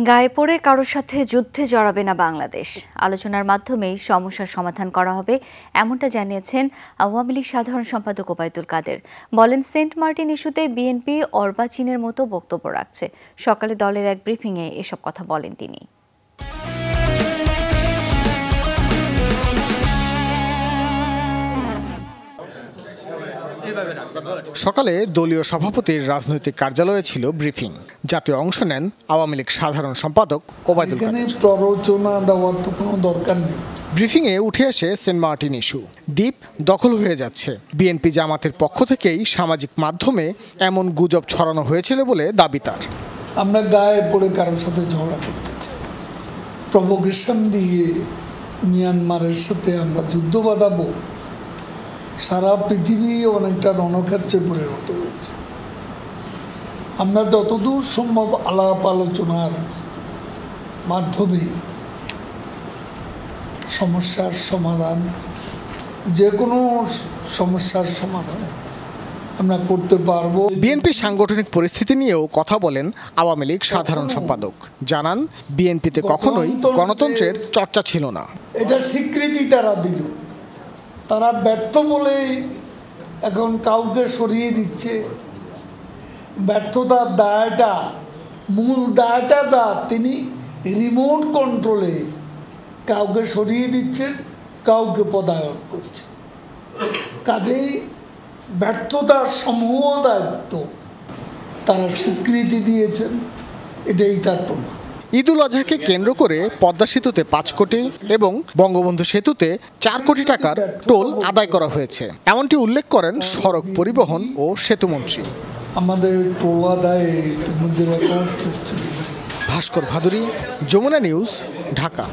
গায়ে পড়ে কারোর সাথে যুদ্ধে জড়াবে না বাংলাদেশ। আলোচনার মাধ্যমেই সমস্যার সমাধান করা হবে, এমনটা জানিয়েছেন আওয়ামী লীগ সাধারণ সম্পাদক ওবায়দুল কাদের। বলেন, সেন্ট মার্টিন ইস্যুতে বিএনপি অর্বাচীনের মতো বক্তব্য রাখছে। সকালে দলের এক ব্রিফিংয়ে এসব কথা বলেন তিনি। সকালে দলীয় সভাপতির রাজনৈতিক কার্যালয়ে ছিল ব্রিফিং। যাতে অংশ নেন আওয়ামী লীগ সাধারণ সম্পাদক ওবায়দুল কাদের। প্ররোচনা দেওয়ার তো কোনো দরকার নেই। ব্রিফিংয়ে উঠে আসে সেন্ট মার্টিন ইস্যু। দ্বীপ দখল হয়ে যাচ্ছে। বিএনপি জামাতের পক্ষ থেকেই সামাজিক মাধ্যমে এমন গুজব ছড়ানো হয়েছিল বলে দাবি তার। আমরা গায়ে পড়ে কারোর সাথে ঝগড়া করতে চাই, প্রভোকেশন দিয়ে মিয়ানমারের সাথে আমরা যুদ্ধ বাঁধাবো, সারা পৃথিবী অনেকটা রণক্ষেত্রে পরিণত হয়েছে। আমরা যতদূর সম্ভব আলাপ আলোচনার মাধ্যমে সমস্যার সমাধান, যে কোনো সমস্যার সমাধান আমরা করতে পারবো। বিএনপির সাংগঠনিক পরিস্থিতি নিয়েও কথা বলেন আওয়ামী লীগ সাধারণ সম্পাদক। জানান, বিএনপিতে কখনোই গণতন্ত্রের চর্চা ছিল না। এটা স্বীকৃতি তারা দিল। তারা ব্যর্থ বলেই এখন কাউকে সরিয়ে দিচ্ছে। ব্যর্থতার দায়টা, মূল দায়টা যা, তিনি রিমোট কন্ট্রোলে কাউকে সরিয়ে দিচ্ছেন, কাউকে পদায়ন করছে। কাজেই ব্যর্থতার সমূহ দায়িত্ব তারা স্বীকৃতি দিয়েছেন, এটাই তার প্রমাণ। ঈদুল আজহাকে কেন্দ্র করে পদ্মা সেতুতে ৫ কোটি এবং বঙ্গবন্ধু সেতুতে ৪ কোটি টাকার টোল আদায় করা হয়েছে, এমনটি উল্লেখ করেন সড়ক পরিবহন ও সেতুমন্ত্রী। আমাদের টোল আদায়ে ইতিমধ্যে রেকর্ড সৃষ্টি হয়েছে। ভাস্কর ভাদুরী, যমুনা নিউজ, ঢাকা।